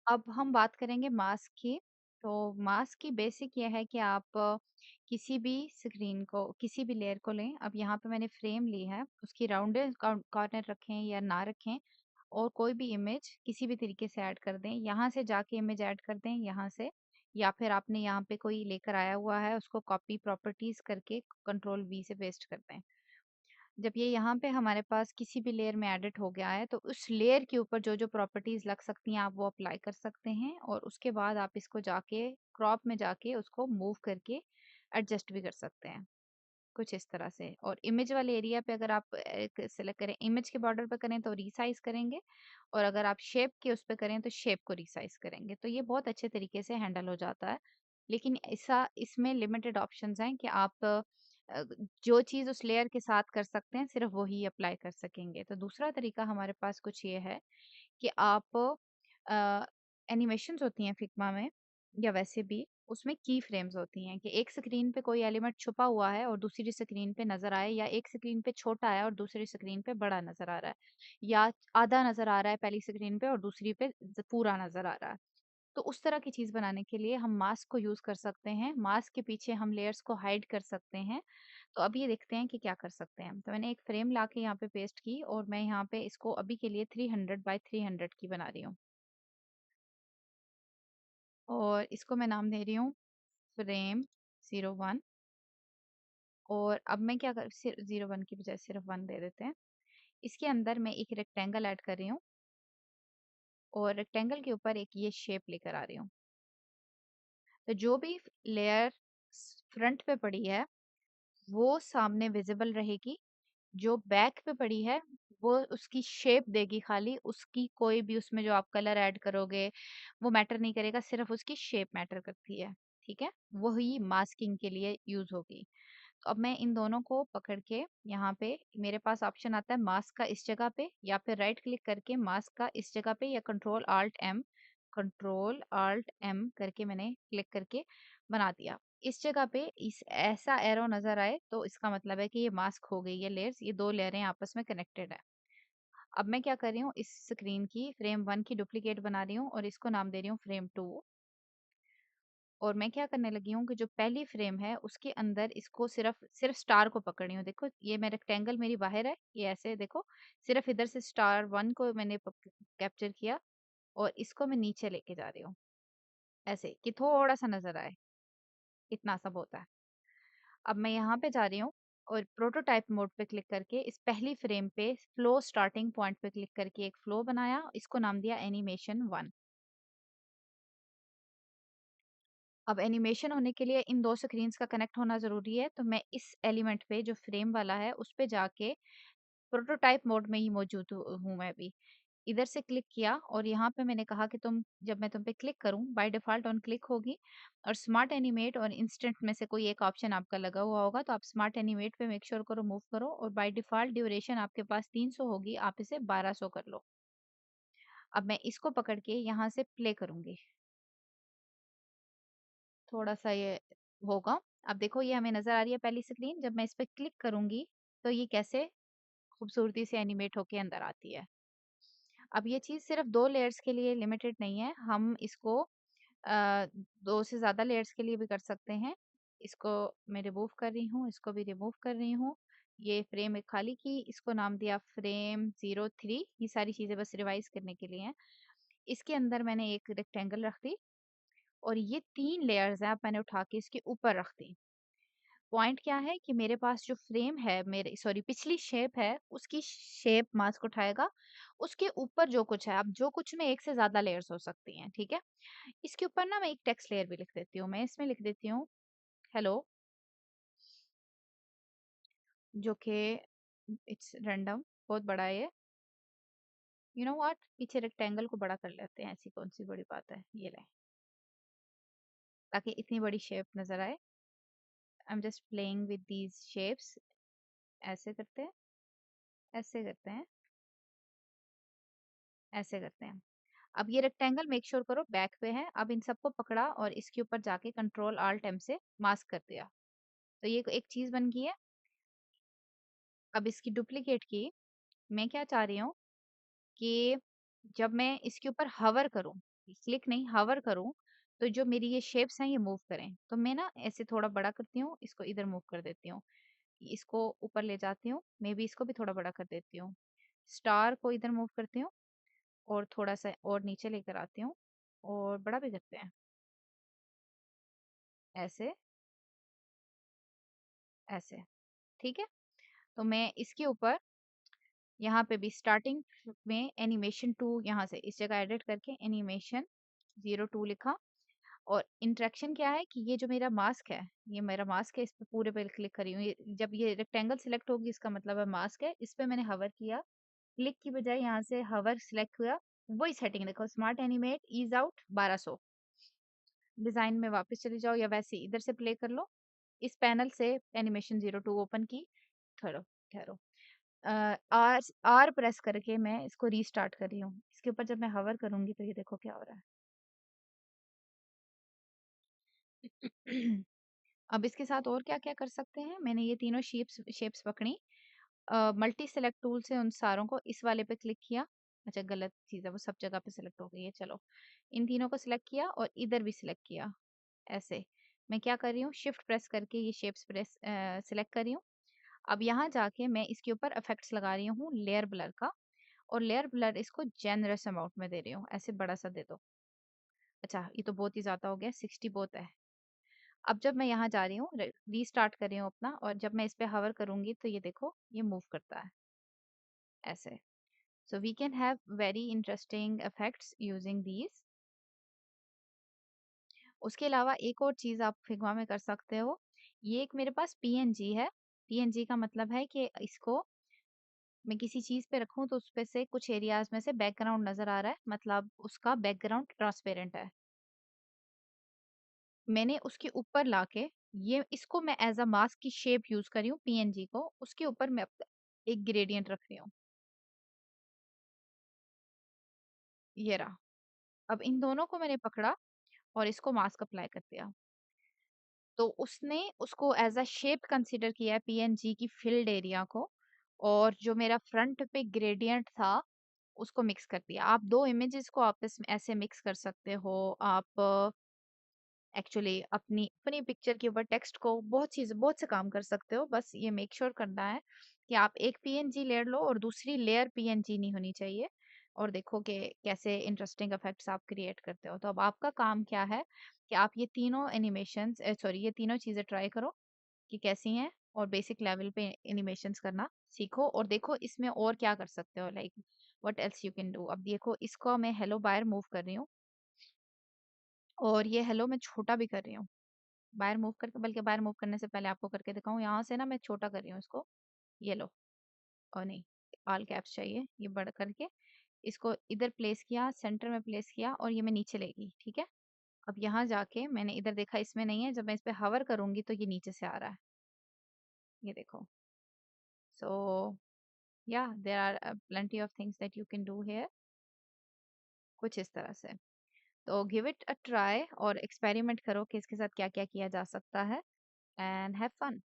अब हम बात करेंगे मास्क की। तो मास्क की बेसिक ये है कि आप किसी भी स्क्रीन को, किसी भी लेयर को लें। अब यहाँ पे मैंने फ्रेम ली है, उसकी राउंडेड कॉर्नर रखें या ना रखें, और कोई भी इमेज किसी भी तरीके से ऐड कर दें। यहाँ से जाके इमेज ऐड कर दें यहाँ से, या फिर आपने यहाँ पे कोई लेकर आया हुआ है, उसको कॉपी प्रॉपर्टीज करके कंट्रोल वी से पेस्ट कर दें। जब ये यहाँ पे हमारे पास किसी भी लेयर में एडिट हो गया है, तो उस लेयर के ऊपर जो जो प्रॉपर्टीज लग सकती हैं आप वो अप्लाई कर सकते हैं, और उसके बाद आप इसको जाके क्रॉप में जाके उसको मूव करके एडजस्ट भी कर सकते हैं, कुछ इस तरह से। और इमेज वाले एरिया पे अगर आप सेलेक्ट करें, इमेज के बॉर्डर पे करें तो रिसाइज करेंगे, और अगर आप शेप के उस पे करें तो शेप को रिसाइज करेंगे, तो ये बहुत अच्छे तरीके से हैंडल हो जाता है। लेकिन ऐसा इसमें लिमिटेड ऑप्शंस हैं कि आप जो चीज़ उस लेयर के साथ कर सकते हैं सिर्फ वही अप्लाई कर सकेंगे। तो दूसरा तरीका हमारे पास कुछ ये है कि आप एनिमेशंस होती हैं फिग्मा में, या वैसे भी उसमें की फ्रेम्स होती हैं कि एक स्क्रीन पे कोई एलिमेंट छुपा हुआ है और दूसरी स्क्रीन पे नजर आए, या एक स्क्रीन पे छोटा है और दूसरी स्क्रीन पे बड़ा नजर आ रहा है, या आधा नजर आ रहा है पहली स्क्रीन पे और दूसरी पे पूरा नजर आ रहा है। तो उस तरह की चीज बनाने के लिए हम मास्क को यूज कर सकते हैं। मास्क के पीछे हम लेयर्स को हाइड कर सकते हैं। तो अब ये देखते हैं कि क्या कर सकते हैं। तो मैंने एक फ्रेम लाके यहाँ पे पेस्ट की, और मैं यहाँ पे इसको अभी के लिए 300 बाय 300 की बना रही हूँ, और इसको मैं नाम दे रही हूँ फ्रेम 01। और अब मैं क्या कर, 01 की बजाय सिर्फ 1 दे देते हैं। इसके अंदर मैं एक रेक्टेंगल ऐड कर रही हूँ, और रेक्टेंगल के ऊपर एक ये शेप लेकर आ रही हूँ। तो जो भी लेयर फ्रंट पे पड़ी है वो सामने विजिबल रहेगी, जो बैक पे पड़ी है वो उसकी शेप देगी खाली, उसकी कोई भी उसमें जो आप कलर ऐड करोगे वो मैटर नहीं करेगा, सिर्फ उसकी शेप मैटर करती है। ठीक है, वही मास्किंग के लिए यूज होगी। तो अब मैं इन दोनों को पकड़ के यहाँ पे मेरे पास ऑप्शन आता है मास्क का इस जगह पे, या फिर राइट क्लिक करके मास्क का इस जगह पे, या कंट्रोल आल्ट एम करके मैंने क्लिक करके बना दिया। इस जगह पे इस ऐसा एरो नजर आए तो इसका मतलब है कि ये मास्क हो गई, ये लेयर्स, ये दो लेयरें आपस में कनेक्टेड है। अब मैं क्या कर रही हूँ, इस स्क्रीन की फ्रेम 1 की डुप्लीकेट बना रही हूँ और इसको नाम दे रही हूँ फ्रेम 2। और मैं क्या करने लगी हूँ कि जो पहली फ्रेम है उसके अंदर इसको सिर्फ सिर्फ स्टार को पकड़ रही हूँ। देखो ये मैं रेक्टेंगल मेरी बाहर है, ये ऐसे देखो, सिर्फ इधर से स्टार 1 को मैंने कैप्चर किया, और इसको मैं नीचे लेके जा रही हूँ ऐसे कि थोड़ा सा नजर आए, इतना सा होता है। अब मैं यहाँ पे जा रही हूँ, और प्रोटोटाइप मोड पे क्लिक करके इस पहली फ्रेम पे फ्लो स्टार्टिंग पॉइंट पे क्लिक करके एक फ्लो बनाया, इसको नाम दिया एनिमेशन 1। अब एनिमेशन होने के लिए इन दो स्क्रीन्स का कनेक्ट होना ज़रूरी है, तो मैं इस एलिमेंट पे जो फ्रेम वाला है उस पे जाके प्रोटोटाइप मोड में ही मौजूद हूँ मैं अभी। इधर से क्लिक किया, और यहाँ पे मैंने कहा कि तुम, जब मैं तुम पे क्लिक करूँ बाय डिफ़ॉल्ट ऑन क्लिक होगी, और स्मार्ट एनिमेट और इंस्टेंट में से कोई एक ऑप्शन आपका लगा हुआ होगा, तो आप स्मार्ट एनिमेट पे मेक श्योर करो, मूव करो, और बाय डिफ़ॉल्ट ड्यूरेशन आपके पास 300 होगी, आप इसे 1200 कर लो। अब मैं इसको पकड़ के यहाँ से प्ले करूँगी। थोड़ा-सा ये होगा। अब देखो ये हमें नज़र आ रही है पहली स्क्रीन, जब मैं इस पे क्लिक करूँगी तो ये कैसे खूबसूरती से एनिमेट होके अंदर आती है। अब ये चीज़ सिर्फ़ 2 लेयर्स के लिए लिमिटेड नहीं है, हम इसको 2 से ज़्यादा लेयर्स के लिए भी कर सकते हैं। इसको मैं रिमूव कर रही हूँ, इसको भी रिमूव कर रही हूँ। ये फ्रेम एक खाली की, इसको नाम दिया फ्रेम 03, ये सारी चीज़ें बस रिवाइज़ करने के लिए हैं। इसके अंदर मैंने एक रेक्टेंगल रख दी, और ये 3 लेयर्स हैं, अब मैंने उठा के इसके ऊपर रख दी। पॉइंट क्या है कि मेरे पास जो फ्रेम है, मेरे सॉरी पिछली शेप है, उसकी शेप मास्क उठाएगा, उसके ऊपर जो कुछ है, अब जो कुछ में एक से ज्यादा लेयर्स हो सकती हैं, ठीक है। इसके ऊपर ना मैं एक टेक्स्ट लेयर भी लिख देती हूँ, मैं इसमें लिख देती हूँ हेलो, जो कि इट्स रैंडम, बहुत बड़ा है ये। यू नो व्हाट, पीछे रेक्टेंगल को बड़ा कर लेते हैं, ऐसी कौन सी बड़ी बात है, ये ले, ताकि इतनी बड़ी शेप नजर आए। I am just playing with these shapes. ऐसे करते हैं, ऐसे करते हैं, ऐसे करते हैं। अब ये रेक्टेंगल मेक श्योर करो बैक पे है। अब इन सबको पकड़ा और इसके ऊपर जाके कंट्रोल आल्ट एम से मास्क कर दिया, तो ये एक चीज बन गई है। अब इसकी डुप्लीकेट की, मैं क्या चाह रही हूँ कि जब मैं इसके ऊपर हवर करूँ, क्लिक नहीं हवर करूँ, तो जो मेरी ये शेप्स हैं ये मूव करें। तो मैं ना ऐसे थोड़ा बड़ा करती हूँ, इसको इधर मूव कर देती हूँ। इसको ऊपर ले जाती हूँ, मे बी इसको भी थोड़ा बड़ा कर देती हूँ। स्टार को इधर मूव करती हूँ और थोड़ा-सा और नीचे लेकर आती हूँ और बड़ा भी करते हैं। ऐसे, ऐसे, ठीक है? तो मैं इसके ऊपर यहाँ पे भी स्टार्टिंग में एनिमेशन 2 यहाँ से इस जगह एडिट करके एनिमेशन 02 लिखा और इंटरेक्शन क्या है कि ये जो मेरा मास्क है, ये मेरा मास्क है, इस पे पूरे पे क्लिक करी हूँ। ये जब ये रेक्टेंगल सिलेक्ट होगी इसका मतलब है मास्क है। इस पे मैंने हवर किया, क्लिक की बजाय यहाँ से हवर सिलेक्ट हुआ, वही सेटिंग देखो smart animate ease out 1200। Design में वापस चले जाओ या वैसे ही इधर से प्ले कर लो। इस पैनल से एनिमेशन 02 ओपन की, ठहरो, ठहरो। आर आर प्रेस करके मैं इसको रीस्टार्ट कर रही हूँ। इसके ऊपर जब मैं हवर करूँगी तो ये देखो क्या हो रहा है। अब इसके साथ और क्या-क्या कर सकते हैं? मैंने ये तीनों शेप्स शेप्स पकड़ी। मल्टी सेलेक्ट टूल से उन सारों को इस वाले पे क्लिक किया। अच्छा गलत चीज़ है, वो सब जगह पे सेलेक्ट हो गई है, चलो। इन तीनों को सिलेक्ट किया और इधर भी सिलेक्ट किया, ऐसे। मैं क्या कर रही हूँ, शिफ्ट प्रेस करके ये शेप्स सिलेक्ट कर रही हूँ। अब यहाँ जाके मैं इसके ऊपर इफेक्ट्स लगा रही हूँ लेयर ब्लर का और लेयर ब्लर इसको जेनरस अमाउंट में दे रही हूँ, ऐसे बड़ा-सा दे दो। अच्छा, ये तो बहुत ही ज़्यादा हो गया, 60 बहुत है। अब जब मैं यहाँ जा रही हूँ, रीस्टार्ट कर रही हूँ अपना और जब मैं इस पे हवर करूँगी तो ये देखो, ये मूव करता है, ऐसे। So we can have very interesting effects using these. उसके अलावा एक और चीज़ आप फिग्मा में कर सकते हो। ये एक मेरे पास पीएनजी है। पीएनजी का मतलब है कि इसको मैं किसी चीज़ पे रखूँ तो उसपे से कुछ एरियाज़ में से बैकग्राउंड नज़र आ रहा है, मतलब उसका बैकग्राउंड ट्रांसपेरेंट है। मैंने उसके ऊपर लाके ये इसको मैं एज़ अ मास्क की शेप यूज़ कर रही हूँ पीएनजी को, उसके ऊपर मैं एक ग्रेडिएंट रख रही हूँ। ये रहा। अब इन दोनों को मैंने पकड़ा और इसको मास्क अप्लाई कर दिया। तो उसने उसको एज़ अ शेप कंसीडर किया है पीएनजी की फिल्ड एरिया को और जो मेरा फ्रंट पे ग्रेडिएंट था उसको मिक्स कर दिया। आप 2 इमेजेस को आपस में ऐसे मिक्स कर सकते हो। आप एक्चुअली अपनी अपनी पिक्चर के ऊपर टेक्स्ट को बहुत से काम कर सकते हो। बस ये मेक श्योर करना है कि आप एक पीएनजी लेयर लो और दूसरी लेयर पीएनजी नहीं होनी चाहिए और देखो कि कैसे इंटरेस्टिंग इफेक्ट्स आप क्रिएट करते हो। तो अब आपका काम क्या है कि आप ये तीनों एनिमेशंस सॉरी ये तीनों चीज़ें ट्राई करो कि कैसी हैं और बेसिक लेवल पे एनिमेशंस करना सीखो और देखो इसमें और क्या कर सकते हो, like what else you can do. अब देखो इसको मैं हेलो बायर मूव कर रही हूँ और ये हेलो मैं छोटा भी कर रही हूँ। बाहर मूव करके, बल्कि बाहर मूव करने से पहले आपको करके दिखाऊँ, यहाँ से ना मैं छोटा कर रही हूँ इसको, ये लो। और नहीं, ऑल कैप्स चाहिए, ये बड़ा करके इसको इधर प्लेस किया, सेंटर में प्लेस किया और ये मैं नीचे ले गई, ठीक है? अब यहाँ जाके मैंने इधर देखा इसमें नहीं है, जब मैं इस पे हवर करूँगी तो ये नीचे से आ रहा है, ये देखो। सो या there are plenty of things that you can do here, कुछ इस तरह से। तो गिव इट अ ट्राई और एक्सपेरिमेंट करो कि इसके साथ क्या-क्या किया जा सकता है एंड हैव फन।